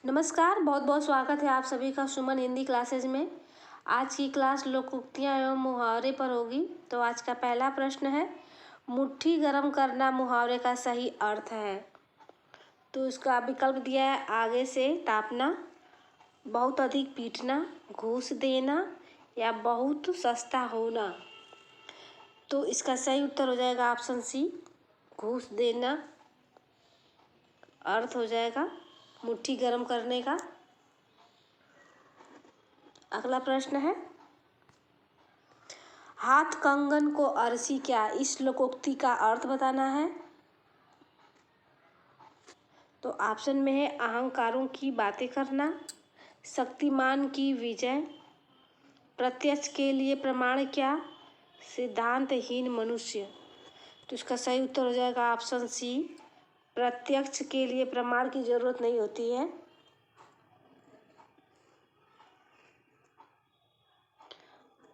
नमस्कार, बहुत बहुत स्वागत है आप सभी का सुमन हिंदी क्लासेज में। आज की क्लास लोकोक्तियाँ एवं मुहावरे पर होगी। तो आज का पहला प्रश्न है, मुट्ठी गर्म करना मुहावरे का सही अर्थ है। तो इसका विकल्प दिया है, आगे से तापना, बहुत अधिक पीटना, घूस देना या बहुत सस्ता होना। तो इसका सही उत्तर हो जाएगा ऑप्शन सी, घूस देना। अर्थ हो जाएगा मुट्ठी गर्म करने का। अगला प्रश्न है, हाथ कंगन को अरसी क्या, इस लोकोक्ति का अर्थ बताना है। तो ऑप्शन में है, अहंकारों की बातें करना, शक्तिमान की विजय, प्रत्यक्ष के लिए प्रमाण क्या, सिद्धांतहीन मनुष्य। तो इसका सही उत्तर हो जाएगा ऑप्शन सी, प्रत्यक्ष के लिए प्रमाण की जरूरत नहीं होती है।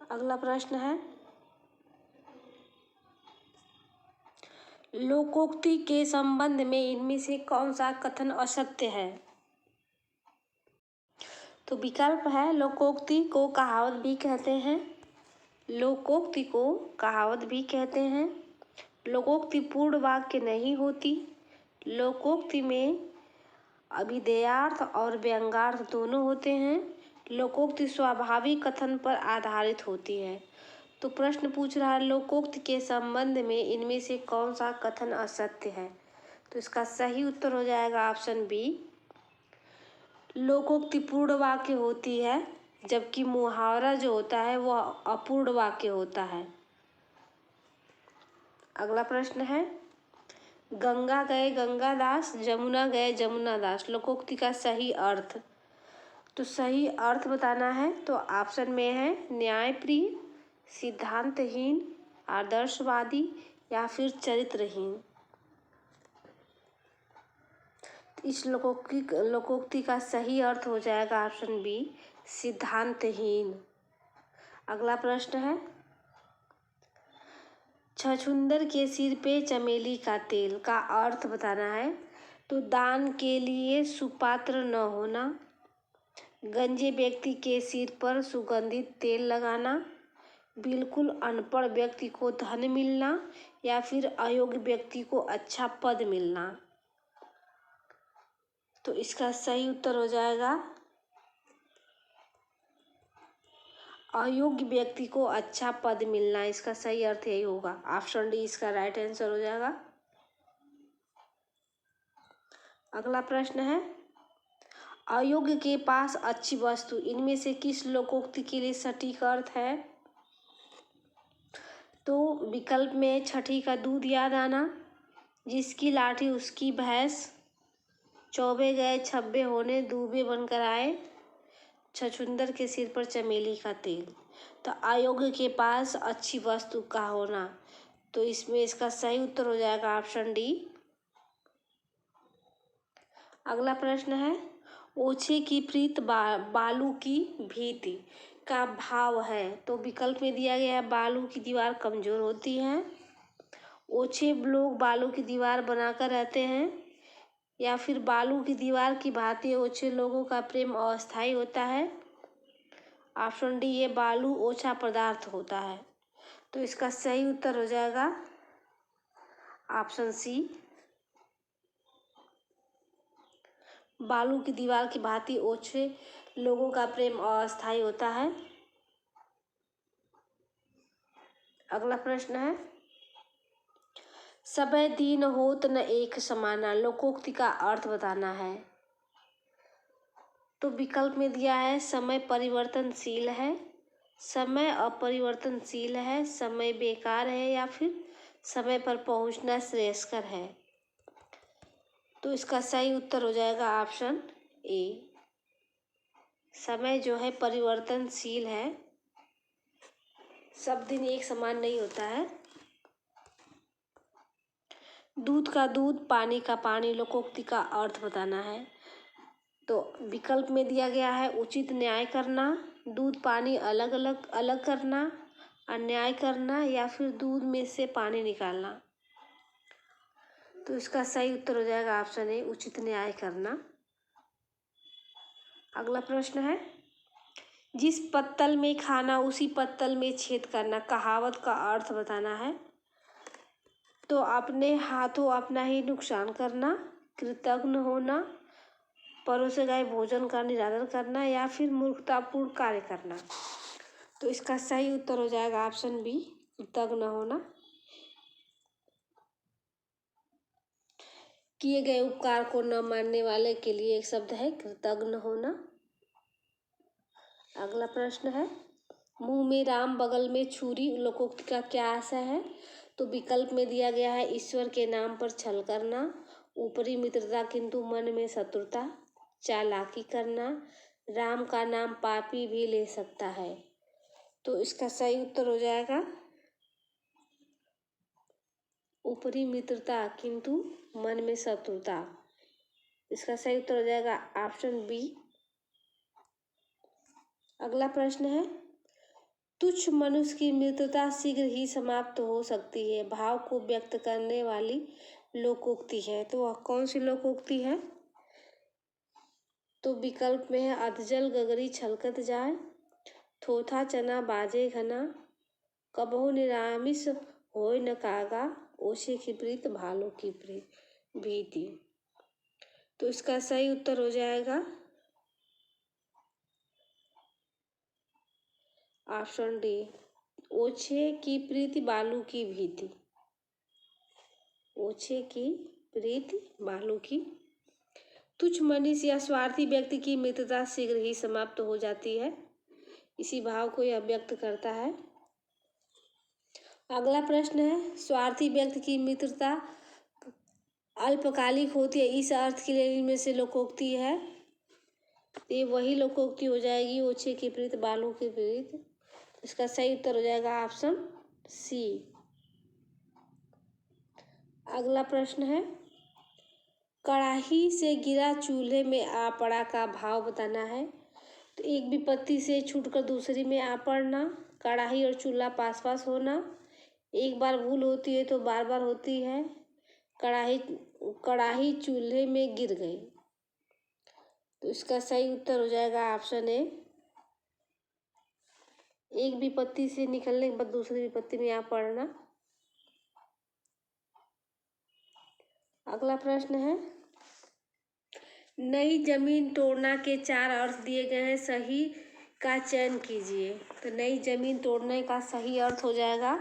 अगला प्रश्न है, लोकोक्ति के संबंध में इनमें से कौन सा कथन असत्य है। तो विकल्प है, लोकोक्ति को कहावत भी कहते हैं, लोकोक्ति को कहावत भी कहते हैं, लोकोक्ति पूर्ण वाक्य नहीं होती, लोकोक्ति में अभिधेयार्थ और व्यंग्यार्थ दोनों होते हैं, लोकोक्ति स्वाभाविक कथन पर आधारित होती है। तो प्रश्न पूछ रहा है, लोकोक्ति के संबंध में इनमें से कौन सा कथन असत्य है। तो इसका सही उत्तर हो जाएगा ऑप्शन बी, लोकोक्ति पूर्ण वाक्य होती है, जबकि मुहावरा जो होता है वह अपूर्ण वाक्य होता है। अगला प्रश्न है, गंगा गए गंगादास, जमुना गए जमुनादास, लोकोक्ति का सही अर्थ। तो सही अर्थ बताना है, तो ऑप्शन में है, न्यायप्रिय, सिद्धांतहीन, आदर्शवादी या फिर चरित्रहीन। इस लोकोक्ति का सही अर्थ हो जाएगा ऑप्शन बी, सिद्धांतहीन। अगला प्रश्न है, छछूंदर के सिर पे चमेली का तेल का अर्थ बताना है। तो दान के लिए सुपात्र न होना, गंजे व्यक्ति के सिर पर सुगंधित तेल लगाना, बिल्कुल अनपढ़ व्यक्ति को धन मिलना या फिर अयोग्य व्यक्ति को अच्छा पद मिलना। तो इसका सही उत्तर हो जाएगा, अयोग्य व्यक्ति को अच्छा पद मिलना। इसका सही अर्थ यही होगा, ऑप्शन डी इसका राइट आंसर हो जाएगा। अगला प्रश्न है, अयोग्य के पास अच्छी वस्तु, इनमें से किस लोकोक्ति के लिए सटीक अर्थ है। तो विकल्प में छठी का दूध याद आना, जिसकी लाठी उसकी भैंस, चौबे गए छब्बे होने दूबे बनकर आए, छछूंदर के सिर पर चमेली का तेल। तो अयोग्य के पास अच्छी वस्तु का होना, तो इसमें इसका सही उत्तर हो जाएगा ऑप्शन डी। अगला प्रश्न है, ओछे की प्रीत बालू की भीति का भाव है। तो विकल्प में दिया गया है, बालू की दीवार कमजोर होती है, ओछे लोग बालू की दीवार बनाकर रहते हैं, या फिर बालू की दीवार की भांति ओछे लोगों का प्रेम अस्थायी होता है। ऑप्शन डी, ये बालू ओछा पदार्थ होता है। तो इसका सही उत्तर हो जाएगा ऑप्शन सी, बालू की दीवार की भांति ओछे लोगों का प्रेम अस्थायी होता है। अगला प्रश्न है, सबे दीन होत न एक समाना, लोकोक्ति का अर्थ बताना है। तो विकल्प में दिया है, समय परिवर्तनशील है, समय अपरिवर्तनशील है, समय बेकार है या फिर समय पर पहुंचना श्रेयस्कर है। तो इसका सही उत्तर हो जाएगा ऑप्शन ए, समय जो है परिवर्तनशील है, सब दिन एक समान नहीं होता है। दूध का दूध, पानी का पानी, लोकोक्ति का अर्थ बताना है। तो विकल्प में दिया गया है, उचित न्याय करना, दूध पानी अलग अलग करना, अन्याय करना या फिर दूध में से पानी निकालना। तो इसका सही उत्तर हो जाएगा ऑप्शन ए, उचित न्याय करना। अगला प्रश्न है, जिस पत्तल में खाना उसी पत्तल में छेद करना, कहावत का अर्थ बताना है। तो अपने हाथों अपना ही नुकसान करना, कृतज्ञ होना, परोसे गए भोजन का निरादर करना, या फिर मूर्खतापूर्ण कार्य करना। तो इसका सही उत्तर हो जाएगा ऑप्शन बी, कृतज्ञ होना। किए गए उपकार को न मानने वाले के लिए एक शब्द है कृतज्ञ होना। अगला प्रश्न है, मुंह में राम बगल में छुरी लोकोक्ति का क्या आशय है। तो विकल्प में दिया गया है, ईश्वर के नाम पर छल करना, ऊपरी मित्रता किंतु मन में शत्रुता, चालाकी करना, राम का नाम पापी भी ले सकता है। तो इसका सही उत्तर हो जाएगा ऊपरी मित्रता किंतु मन में शत्रुता। इसका सही उत्तर हो जाएगा ऑप्शन बी। अगला प्रश्न है, तुच्छ मनुष्य की मित्रता शीघ्र ही समाप्त हो सकती है, भाव को व्यक्त करने वाली लोकोक्ति है। तो वह कौन सी लोकोक्ति है। तो विकल्प में है, अधजल गगरी छलकत जाए, थोथा चना बाजे घना, कबहु निरामिष होय न कागा, ओछे की प्रीत भालो की प्रीत भीति। तो इसका सही उत्तर हो जाएगा ऑप्शन डी, ओछे की प्रीति बालू की भीति। ओछे की प्रीति बालू की। तुच्छ मनुष्य या स्वार्थी व्यक्ति की मित्रता शीघ्र ही समाप्त हो जाती है, इसी भाव को यह व्यक्त करता है। अगला प्रश्न है, स्वार्थी व्यक्ति की मित्रता अल्पकालिक होती है, इस अर्थ के लिए इनमें से लोकोक्ति है। ये वही लोकोक्ति हो जाएगी, ओछे की प्रीत बालू की प्रीत। इसका सही उत्तर हो जाएगा ऑप्शन सी। अगला प्रश्न है, कड़ाही से गिरा चूल्हे में आ पड़ा का भाव बताना है। तो एक विपत्ति से छूटकर दूसरी में आ पड़ना, कड़ाही और चूल्हा पास पास होना, एक बार भूल होती है तो बार बार होती है, कड़ाही चूल्हे में गिर गई। तो इसका सही उत्तर हो जाएगा ऑप्शन ए, एक विपत्ति से निकलने के बाद दूसरी विपत्ति में आ पड़ना। अगला प्रश्न है, नई जमीन तोड़ना के 4 अर्थ दिए गए हैं, सही का चयन कीजिए। तो नई जमीन तोड़ने का सही अर्थ हो जाएगा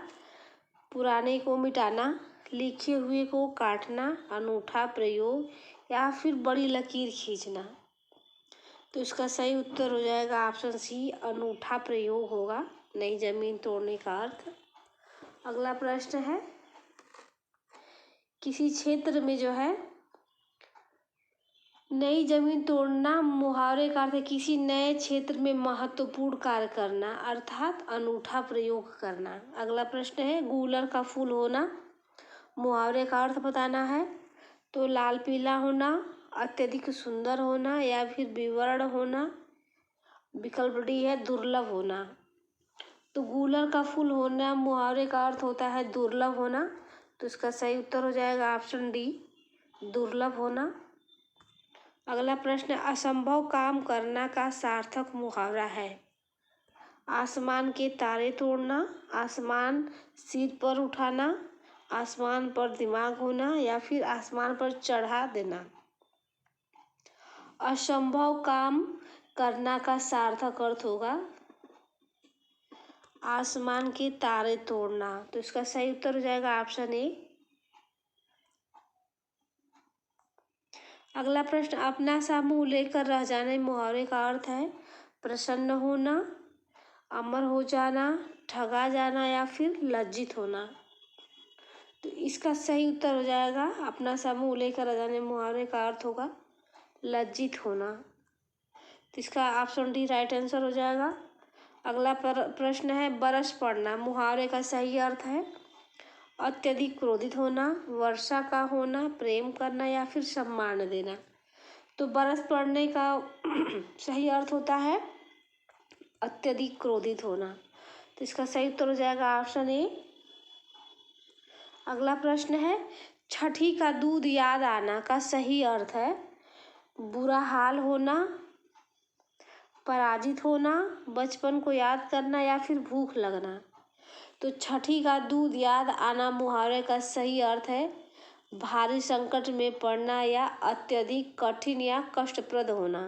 पुराने को मिटाना, लिखे हुए को काटना, अनूठा प्रयोग, या फिर बड़ी लकीर खींचना। तो इसका सही उत्तर हो जाएगा ऑप्शन सी, अनूठा प्रयोग होगा नई जमीन तोड़ने का अर्थ। अगला प्रश्न है, किसी क्षेत्र में जो है नई जमीन तोड़ना, मुहावरे का अर्थ है किसी नए क्षेत्र में महत्वपूर्ण कार्य करना, अर्थात अनूठा प्रयोग करना। अगला प्रश्न है, गूलर का फूल होना, मुहावरे का अर्थ बताना है। तो लाल पीला होना, अत्यधिक सुंदर होना, या फिर विवर्ण होना। विकल्प डी है दुर्लभ होना। तो गूलर का फूल होना मुहावरे का अर्थ होता है दुर्लभ होना। तो इसका सही उत्तर हो जाएगा ऑप्शन डी, दुर्लभ होना। अगला प्रश्न, असंभव काम करना का सार्थक मुहावरा है। आसमान के तारे तोड़ना, आसमान सिर पर उठाना, आसमान पर दिमाग होना, या फिर आसमान पर चढ़ा देना। असंभव काम करना का सार्थक अर्थ होगा आसमान के तारे तोड़ना। तो इसका सही उत्तर हो जाएगा ऑप्शन ए। अगला प्रश्न, अपना सा मुंह लेकर रह जाने मुहावरे का अर्थ है प्रसन्न होना, अमर हो जाना, ठगा जाना, या फिर लज्जित होना। तो इसका सही उत्तर हो जाएगा अपना सा मुंह लेकर रह जाने मुहावरे का अर्थ होगा लज्जित होना। तो इसका ऑप्शन डी राइट आंसर हो जाएगा। अगला प्रश्न है, बरस पड़ना, मुहावरे का सही अर्थ है अत्यधिक क्रोधित होना, वर्षा का होना, प्रेम करना, या फिर सम्मान देना। तो बरस पड़ने का सही अर्थ होता है अत्यधिक क्रोधित होना। तो इसका सही उत्तर हो जाएगा ऑप्शन ए। अगला प्रश्न है, छठी का दूध याद आना का सही अर्थ है बुरा हाल होना, पराजित होना, बचपन को याद करना या फिर भूख लगना। तो छठी का दूध याद आना मुहावरे का सही अर्थ है भारी संकट में पड़ना या अत्यधिक कठिन या कष्टप्रद होना।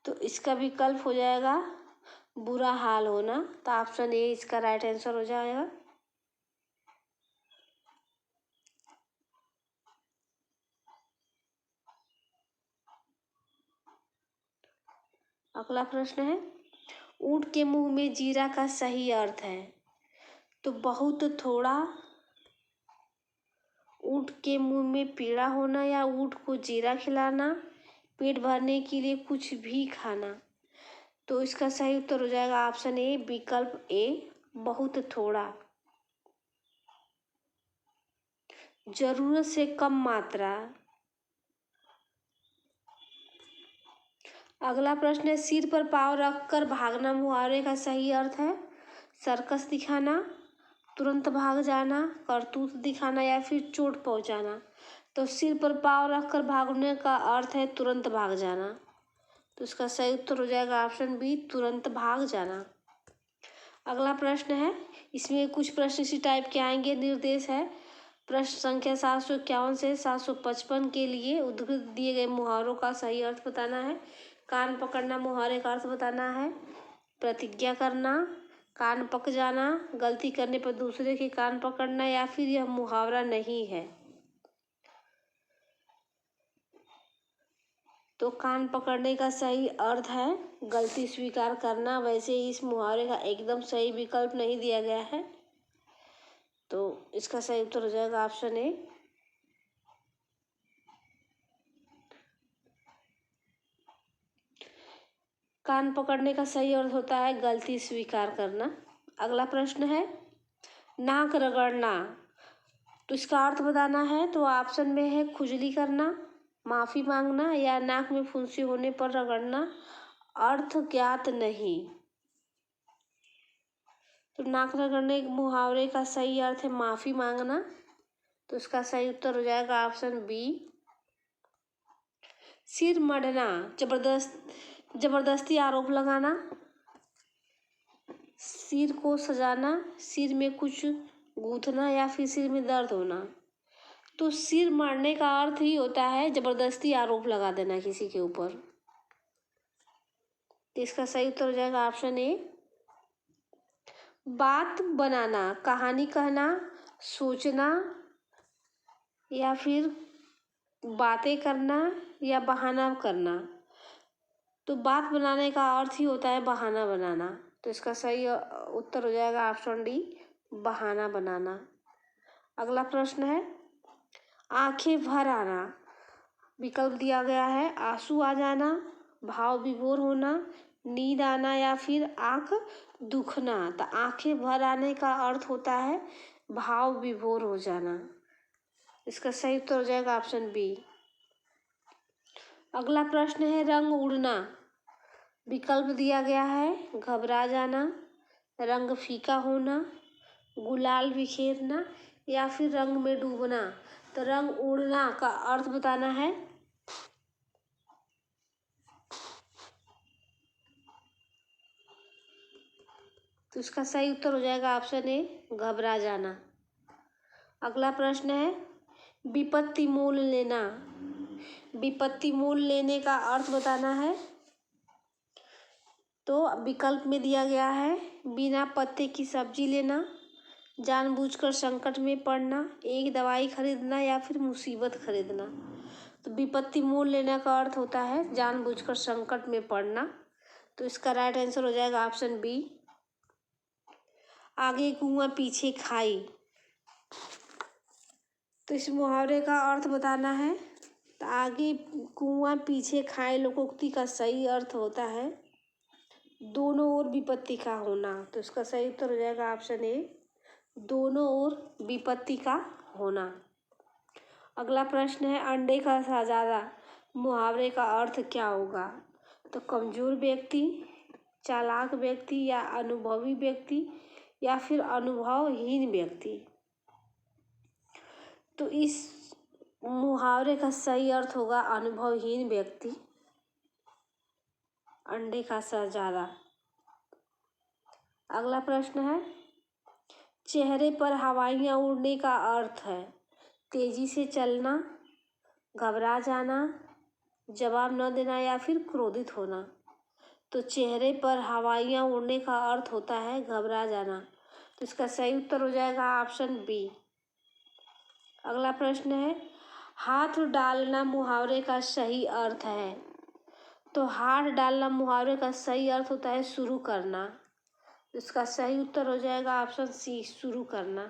तो इसका विकल्प हो जाएगा बुरा हाल होना। तो ऑप्शन ए इसका राइट आंसर हो जाएगा। अगला प्रश्न है ऊंट के मुंह में जीरा का सही अर्थ है। तो बहुत थोड़ा, ऊंट के मुंह में पीड़ा होना या ऊंट को जीरा खिलाना, पेट भरने के लिए कुछ भी खाना। तो इसका सही उत्तर हो जाएगा ऑप्शन ए विकल्प ए बहुत थोड़ा, जरूरत से कम मात्रा। अगला प्रश्न है सिर पर पाँव रखकर भागना मुहावरे का सही अर्थ है सर्कस दिखाना, तुरंत भाग जाना, करतूत दिखाना या फिर चोट पहुंचाना। तो सिर पर पाँव रखकर भागने का अर्थ है तुरंत भाग जाना। तो इसका सही उत्तर हो जाएगा ऑप्शन बी तुरंत भाग जाना। अगला प्रश्न है इसमें कुछ प्रश्न इसी टाइप के आएंगे। निर्देश है प्रश्न संख्या 751 से 755 के लिए उद्धृत दिए गए मुहावरों का सही अर्थ बताना है। कान पकड़ना मुहावरे का अर्थ बताना है। प्रतिज्ञा करना, कान पक जाना, गलती करने पर दूसरे के कान पकड़ना या फिर यह मुहावरा नहीं है। तो कान पकड़ने का सही अर्थ है गलती स्वीकार करना। वैसे इस मुहावरे का एकदम सही विकल्प नहीं दिया गया है। तो इसका सही उत्तर हो जाएगा ऑप्शन ए। कान पकड़ने का सही अर्थ होता है गलती स्वीकार करना। अगला प्रश्न है नाक रगड़ना। तो इसका अर्थ बताना है। तो ऑप्शन में है खुजली करना, माफी मांगना या नाक में फुंसी होने पर रगड़ना। अर्थ ज्ञात नहीं। तो नाक रगड़ने के मुहावरे का सही अर्थ है माफी मांगना। तो इसका सही उत्तर हो जाएगा ऑप्शन बी। सिर मढ़ना, जबरदस्ती आरोप लगाना, सिर को सजाना, सिर में कुछ गूंथना या फिर सिर में दर्द होना। तो सिर मारने का अर्थ ही होता है जबरदस्ती आरोप लगा देना किसी के ऊपर। तो इसका सही उत्तर हो जाएगा ऑप्शन ए। बात बनाना, कहानी कहना, सोचना या फिर बातें करना या बहाना करना। तो बात बनाने का अर्थ ही होता है बहाना बनाना। तो इसका सही उत्तर हो जाएगा ऑप्शन डी बहाना बनाना। अगला प्रश्न है आंखें भर आना। विकल्प दिया गया है आंसू आ जाना, भाव विभोर होना, नींद आना या फिर आंख दुखना। तो आंखें भर आने का अर्थ होता है भाव विभोर हो जाना। इसका सही उत्तर हो जाएगा ऑप्शन बी। अगला प्रश्न है रंग उड़ना। विकल्प दिया गया है घबरा जाना, रंग फीका होना, गुलाल बिखेरना या फिर रंग में डूबना। तो रंग उड़ना का अर्थ बताना है। तो इसका सही उत्तर हो जाएगा ऑप्शन ए घबरा जाना। अगला प्रश्न है विपत्ति मोल लेना। विपत्ति मोल लेने का अर्थ बताना है। तो विकल्प में दिया गया है बिना पत्ते की सब्जी लेना, जानबूझकर संकट में पड़ना, एक दवाई खरीदना या फिर मुसीबत खरीदना। तो विपत्ति मोल लेने का अर्थ होता है जानबूझकर संकट में पड़ना। तो इसका राइट आंसर हो जाएगा ऑप्शन बी आगे कुआं पीछे खाई। तो इस मुहावरे का अर्थ बताना है। तो आगे कुआं पीछे खाए लोकोक्ति का सही अर्थ होता है दोनों ओर विपत्ति का होना। तो इसका सही उत्तर हो जाएगा ऑप्शन ए दोनों ओर विपत्ति का होना। अगला प्रश्न है अंडे का शहजादा मुहावरे का अर्थ क्या होगा। तो कमजोर व्यक्ति, चालाक व्यक्ति या अनुभवी व्यक्ति या फिर अनुभवहीन व्यक्ति। तो इस मुहावरे का सही अर्थ होगा अनुभवहीन व्यक्ति। अंडे का शहजादा। अगला प्रश्न है, चेहरे पर हवाइयाँ उड़ने का अर्थ है तेजी से चलना, घबरा जाना, जवाब न देना या फिर क्रोधित होना। तो चेहरे पर हवाइयाँ उड़ने का अर्थ होता है घबरा जाना। तो इसका सही उत्तर हो जाएगा ऑप्शन बी। अगला प्रश्न है, हाथ डालना मुहावरे का सही अर्थ है। तो हाथ डालना मुहावरे का सही अर्थ होता है शुरू करना। इसका सही उत्तर हो जाएगा ऑप्शन सी, शुरू करना।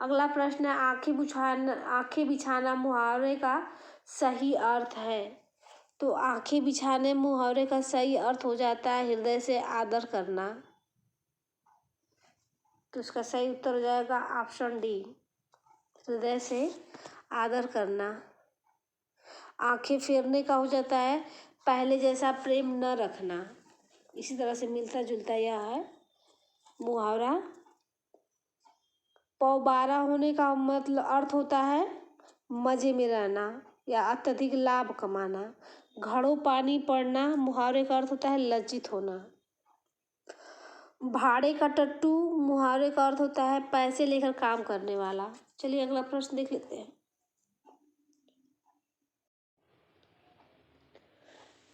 अगला प्रश्न है, आंखें बिछाना मुहावरे का सही अर्थ है। तो आंखें बिछाने मुहावरे का सही अर्थ हो जाता है हृदय से आदर करना। तो इसका सही उत्तर हो जाएगा ऑप्शन डी, हृदय से आदर करना। आंखें फेरने का हो जाता है पहले जैसा प्रेम न रखना। इसी तरह से मिलता जुलता यह है मुहावरा। पौबारा होने का मतलब अर्थ होता है मजे में रहना या अत्यधिक लाभ कमाना। घड़ों पानी पड़ना मुहावरे का अर्थ होता है लज्जित होना। भाड़े का टट्टू मुहावरे का अर्थ होता है पैसे लेकर काम करने वाला। चलिए अगला प्रश्न देख लेते हैं।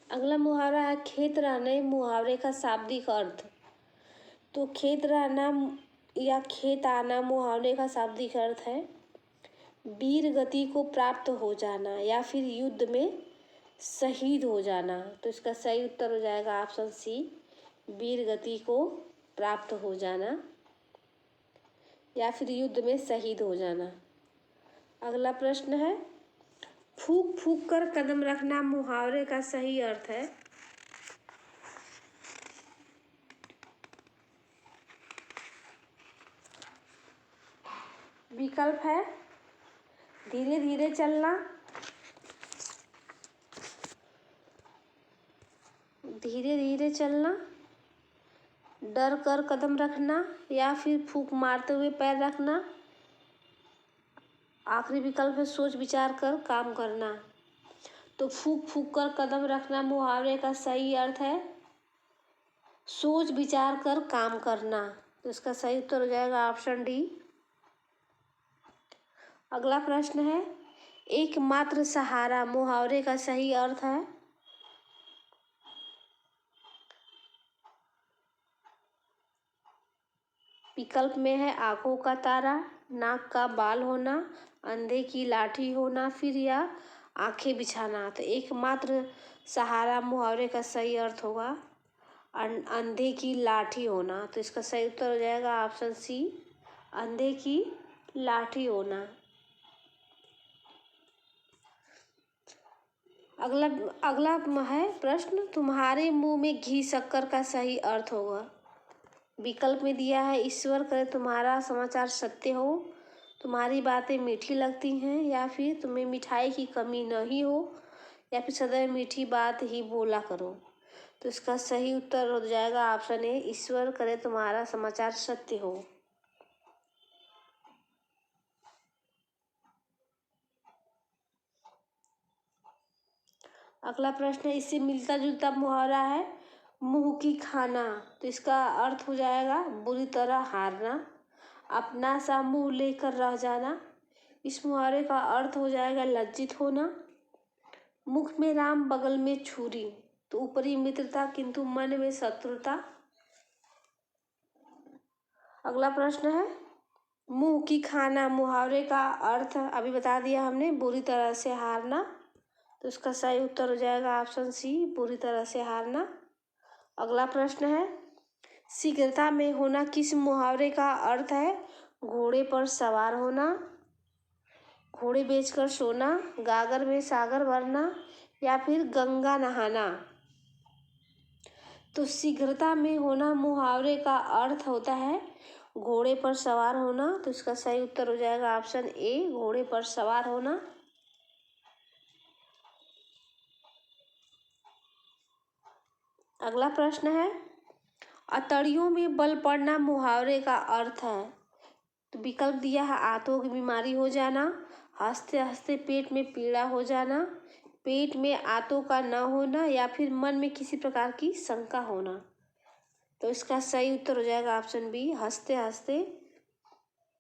अगला मुहावरा है, खेत रहने मुहावरे का शाब्दिक अर्थ। तो खेत रहना या खेत आना मुहावरे का शाब्दिक अर्थ है वीर गति को प्राप्त हो जाना या फिर युद्ध में शहीद हो जाना। तो इसका सही उत्तर हो जाएगा ऑप्शन सी, वीर गति को प्राप्त हो जाना या फिर युद्ध में शहीद हो जाना। अगला प्रश्न है, फूंक फूंक कर कदम रखना मुहावरे का सही अर्थ है। विकल्प है धीरे धीरे चलना, धीरे धीरे चलना, डर कर कदम रखना या फिर फूंक मारते हुए पैर रखना। आखिरी विकल्प है सोच विचार कर काम करना। तो फूंक फूंक कर कदम रखना मुहावरे का सही अर्थ है सोच विचार कर काम करना। तो इसका सही उत्तर हो जाएगा ऑप्शन डी। अगला प्रश्न है, एकमात्र सहारा मुहावरे का सही अर्थ है। विकल्प में है आंखों का तारा, नाक का बाल होना, अंधे की लाठी होना फिर या आंखें बिछाना। तो एकमात्र सहारा मुहावरे का सही अर्थ होगा अंधे की लाठी होना। तो इसका सही उत्तर हो जाएगा ऑप्शन सी, अंधे की लाठी होना। अगला है प्रश्न, तुम्हारे मुंह में घी शक्कर का सही अर्थ होगा। विकल्प में दिया है ईश्वर करे तुम्हारा समाचार सत्य हो, तुम्हारी बातें मीठी लगती हैं या फिर तुम्हें मिठाई की कमी नहीं हो या फिर सदैव मीठी बात ही बोला करो। तो इसका सही उत्तर हो जाएगा ऑप्शन ए, ईश्वर करे तुम्हारा समाचार सत्य हो। अगला प्रश्न है, इससे मिलता जुलता मुहावरा है मुंह की खाना। तो इसका अर्थ हो जाएगा बुरी तरह हारना, अपना सा मुंह लेकर रह जाना। इस मुहावरे का अर्थ हो जाएगा लज्जित होना। मुख में राम बगल में छुरी, तो ऊपरी मित्रता किंतु मन में शत्रुता। अगला प्रश्न है, मुंह की खाना मुहावरे का अर्थ अभी बता दिया हमने बुरी तरह से हारना। तो इसका सही उत्तर हो जाएगा ऑप्शन सी, बुरी तरह से हारना। अगला प्रश्न है, शीघ्रता में होना किस मुहावरे का अर्थ है घोड़े पर सवार होना, घोड़े बेचकर सोना, गागर में सागर भरना या फिर गंगा नहाना। तो शीघ्रता में होना मुहावरे का अर्थ होता है घोड़े पर सवार होना। तो इसका सही उत्तर हो जाएगा ऑप्शन ए, घोड़े पर सवार होना। अगला प्रश्न है, अतड़ियों में बल पड़ना मुहावरे का अर्थ है। तो विकल्प दिया है आंतों की बीमारी हो जाना, हंसते हंसते पेट में पीड़ा हो जाना, पेट में आंतों का न होना या फिर मन में किसी प्रकार की शंका होना। तो इसका सही उत्तर हो जाएगा ऑप्शन बी, हंसते हंसते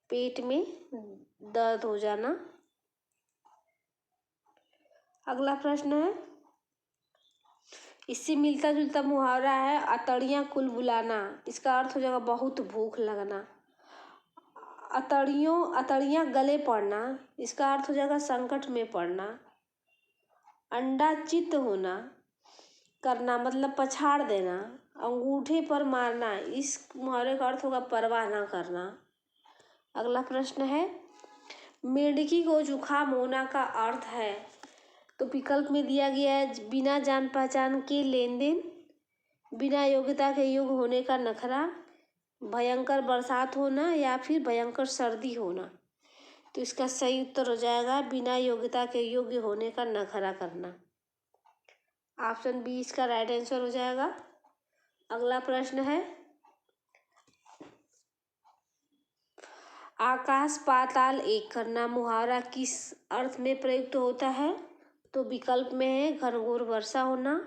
पेट में दर्द हो जाना। अगला प्रश्न है, इससे मिलता जुलता मुहावरा है अतड़ियाँ कुल बुलाना। इसका अर्थ हो जाएगा बहुत भूख लगना। अतड़ियाँ गले पड़ना, इसका अर्थ हो जाएगा संकट में पड़ना। अंडा चित्त होना करना मतलब पछाड़ देना। अंगूठे पर मारना, इस मुहावरे का अर्थ होगा परवाह ना करना। अगला प्रश्न है, मेंढकी को जुकाम होना का अर्थ है। तो विकल्प में दिया गया है बिना जान पहचान के लेन देन, बिना योग्यता के योग्य होने का नखरा, भयंकर बरसात होना या फिर भयंकर सर्दी होना। तो इसका सही उत्तर हो जाएगा बिना योग्यता के योग्य होने का नखरा करना। ऑप्शन बी इसका राइट आंसर हो जाएगा। अगला प्रश्न है, आकाश पाताल एक करना मुहावरा किस अर्थ में प्रयुक्त होता है। तो विकल्प में है घनघोर वर्षा होना,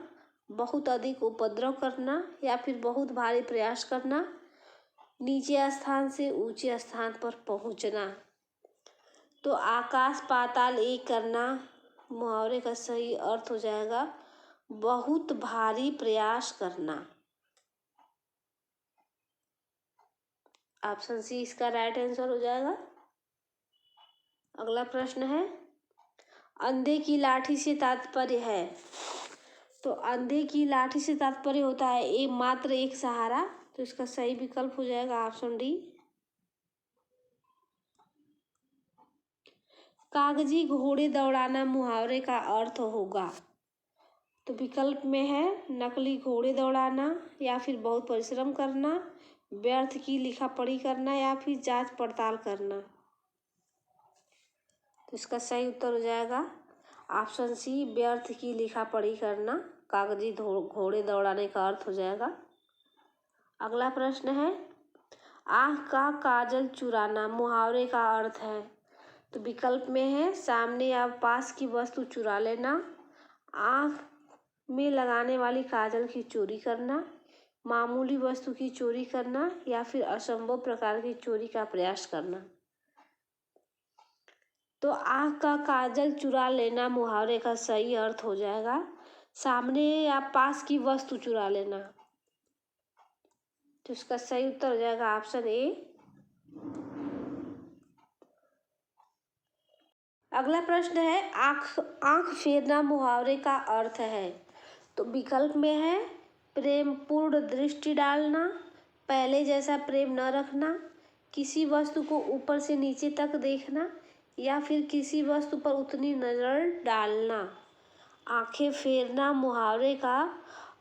बहुत अधिक उपद्रव करना या फिर बहुत भारी प्रयास करना, नीचे स्थान से ऊंचे स्थान पर पहुंचना। तो आकाश पाताल एक करना मुहावरे का सही अर्थ हो जाएगा बहुत भारी प्रयास करना। ऑप्शन सी इसका राइट आंसर हो जाएगा। अगला प्रश्न है, अंधे की लाठी से तात्पर्य है। तो अंधे की लाठी से तात्पर्य होता है एक मात्र एक सहारा। तो इसका सही विकल्प हो जाएगा ऑप्शन डी। कागजी घोड़े दौड़ाना मुहावरे का अर्थ होगा। तो विकल्प में है नकली घोड़े दौड़ाना या फिर बहुत परिश्रम करना, व्यर्थ की लिखा पढ़ी करना या फिर जांच पड़ताल करना। तो इसका सही उत्तर हो जाएगा ऑप्शन सी, व्यर्थ की लिखा पढ़ी करना कागजी घोड़े दौड़ाने का अर्थ हो जाएगा। अगला प्रश्न है, आँख का काजल चुराना मुहावरे का अर्थ है। तो विकल्प में है सामने या पास की वस्तु चुरा लेना, आँख में लगाने वाली काजल की चोरी करना, मामूली वस्तु की चोरी करना या फिर असंभव प्रकार की चोरी का प्रयास करना। तो आँख का काजल चुरा लेना मुहावरे का सही अर्थ हो जाएगा सामने या पास की वस्तु चुरा लेना। तो इसका सही उत्तर हो जाएगा ऑप्शन ए। अगला प्रश्न है, आँख फेरना मुहावरे का अर्थ है। तो विकल्प में है प्रेम पूर्ण दृष्टि डालना, पहले जैसा प्रेम न रखना, किसी वस्तु को ऊपर से नीचे तक देखना या फिर किसी वस्तु पर उतनी नजर डालना। आंखें फेरना मुहावरे का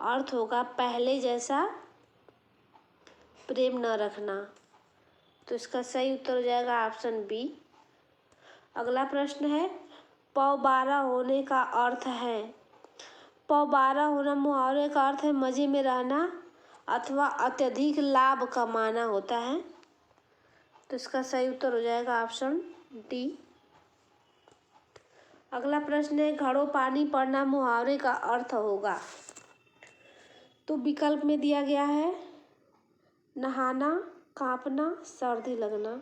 अर्थ होगा पहले जैसा प्रेम न रखना। तो इसका सही उत्तर हो जाएगा ऑप्शन बी। अगला प्रश्न है, पौबारा होने का अर्थ है। पौबारा होना मुहावरे का अर्थ है मजे में रहना अथवा अत्यधिक लाभ कमाना होता है। तो इसका सही उत्तर हो जाएगा ऑप्शन डी। अगला प्रश्न है, घड़ों पानी पड़ना मुहावरे का अर्थ होगा। तो विकल्प में दिया गया है नहाना, कांपना, सर्दी लगना।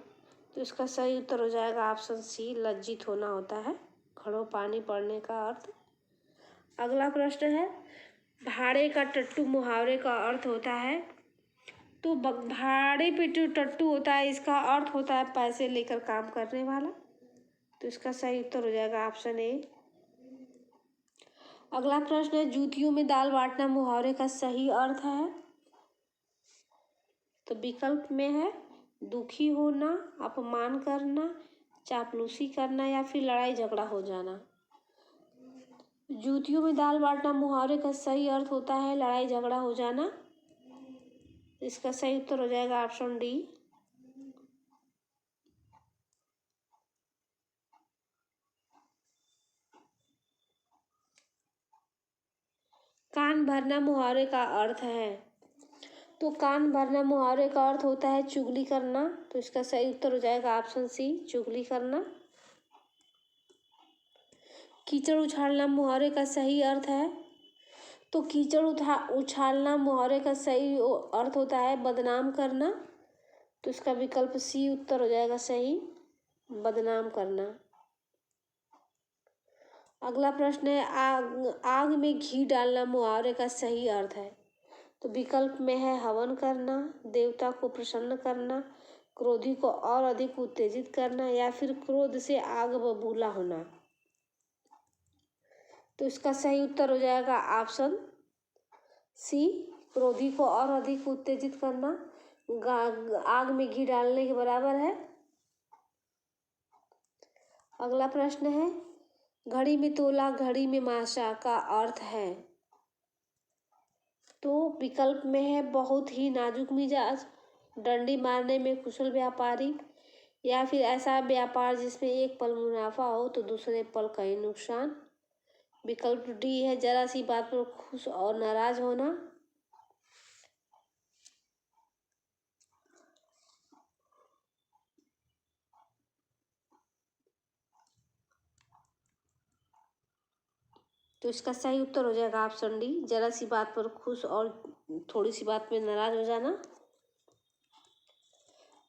तो इसका सही उत्तर हो जाएगा ऑप्शन सी, लज्जित होना होता है घड़ों पानी पड़ने का अर्थ। अगला प्रश्न है, भाड़े का टट्टू मुहावरे का अर्थ होता है। तो भाड़े पे जो टट्टू होता है इसका अर्थ होता है पैसे लेकर काम करने वाला। तो इसका सही उत्तर हो जाएगा ऑप्शन ए। अगला प्रश्न है, जूतियों में दाल बांटना मुहावरे का सही अर्थ है। तो विकल्प में है दुखी होना, अपमान करना, चापलूसी करना या फिर लड़ाई झगड़ा हो जाना। जूतियों में दाल बांटना मुहावरे का सही अर्थ होता है लड़ाई झगड़ा हो जाना। इसका सही उत्तर हो जाएगा ऑप्शन डी। कान भरना मुहावरे का अर्थ है। तो कान भरना मुहावरे का अर्थ होता है चुगली करना। तो इसका सही उत्तर हो जाएगा ऑप्शन सी, चुगली करना। कीचड़ उछालना मुहावरे का सही अर्थ है। तो कीचड़ उछालना मुहावरे का सही अर्थ होता है बदनाम करना। तो इसका विकल्प सी उत्तर हो जाएगा सही, बदनाम करना। अगला प्रश्न है आग में घी डालना मुहावरे का सही अर्थ है। तो विकल्प में है हवन करना, देवता को प्रसन्न करना, क्रोधी को और अधिक उत्तेजित करना, या फिर क्रोध से आग बबूला होना। तो इसका सही उत्तर हो जाएगा ऑप्शन सी, क्रोधी को और अधिक उत्तेजित करना आग में घी डालने के बराबर है। अगला प्रश्न है घड़ी में तोला घड़ी में माशा का अर्थ है। तो विकल्प में है बहुत ही नाजुक मिजाज, डंडी मारने में कुशल व्यापारी, या फिर ऐसा व्यापार जिसमें एक पल मुनाफा हो तो दूसरे पल कहीं नुकसान। विकल्प डी है जरा सी बात पर खुश और नाराज होना। तो इसका सही उत्तर हो जाएगा ऑप्शन डी, जरा सी बात पर खुश और थोड़ी सी बात में नाराज हो जाना।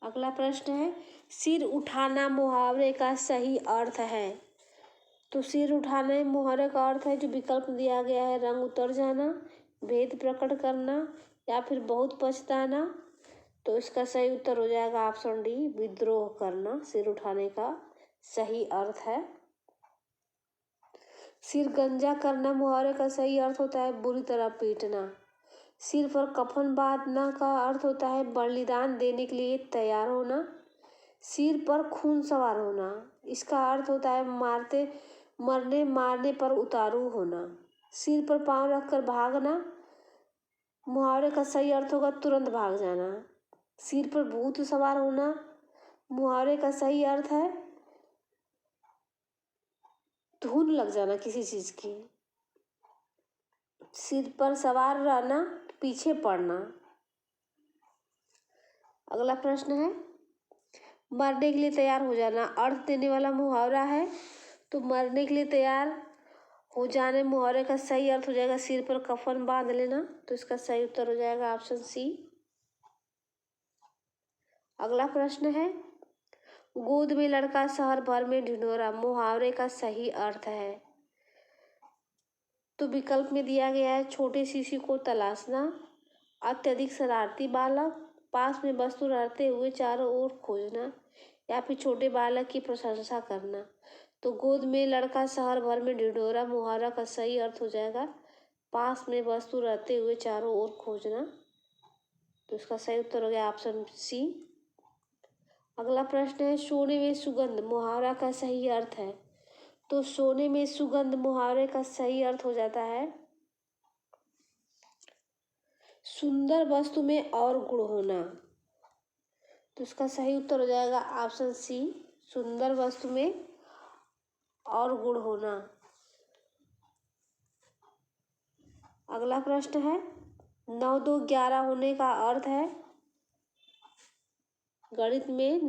अगला प्रश्न है सिर उठाना मुहावरे का सही अर्थ है। तो सिर उठाने मुहावरे का अर्थ है जो विकल्प दिया गया है रंग उतर जाना, भेद प्रकट करना, या फिर बहुत पछताना। तो इसका सही उत्तर हो जाएगा ऑप्शन डी, विद्रोह करना सिर उठाने का सही अर्थ है। सिर गंजा करना मुहावरे का सही अर्थ होता है बुरी तरह पीटना। सिर पर कफन बांधना का अर्थ होता है बलिदान देने के लिए तैयार होना। सिर पर खून सवार होना, इसका अर्थ होता है मारने पर उतारू होना। सिर पर पांव रखकर भागना मुहावरे का सही अर्थ होगा तुरंत भाग जाना। सिर पर भूत सवार होना मुहावरे का सही अर्थ है धुन लग जाना किसी चीज की। सिर पर सवार रहना पीछे पड़ना। अगला प्रश्न है मरने के लिए तैयार हो जाना अर्थ देने वाला मुहावरा है। तो मरने के लिए तैयार हो जाने मुहावरे का सही अर्थ हो जाएगा सिर पर कफन बांध लेना। तो इसका सही उत्तर हो जाएगा ऑप्शन सी। अगला प्रश्न है गोद में लड़का शहर भर में ढिंढोरा मुहावरे का सही अर्थ है। तो विकल्प में दिया गया है छोटे शिशु को तलाशना, अत्यधिक शरारती बालक, पास में वस्तु रहते हुए चारों ओर खोजना, या फिर छोटे बालक की प्रशंसा करना। तो गोद में लड़का शहर भर में ढिंढोरा मुहावरा का सही अर्थ हो जाएगा पास में वस्तु रहते हुए चारों ओर खोजना। तो इसका सही उत्तर हो गया ऑप्शन सी। अगला प्रश्न है सोने में सुगंध मुहावरा का सही अर्थ है। तो सोने में सुगंध मुहावरे का सही अर्थ हो जाता है सुंदर वस्तु में और गुण होना। तो इसका सही उत्तर हो जाएगा ऑप्शन सी, सुंदर वस्तु में और गुण होना। अगला प्रश्न है 9 2 11 होने का अर्थ है गणित में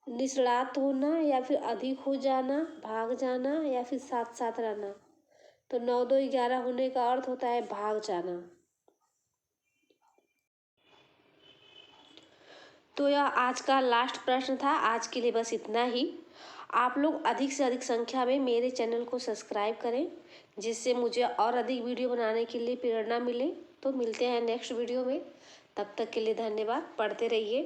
निष्णात होना, या फिर अधिक हो जाना, भाग जाना, या फिर साथ साथ रहना। तो 9 2 11 होने का अर्थ होता है भाग जाना। तो यह आज का लास्ट प्रश्न था। आज के लिए बस इतना ही। आप लोग अधिक से अधिक संख्या में मेरे चैनल को सब्सक्राइब करें जिससे मुझे और अधिक वीडियो बनाने के लिए प्रेरणा मिले। तो मिलते हैं नेक्स्ट वीडियो में, तब तक के लिए धन्यवाद। पढ़ते रहिए।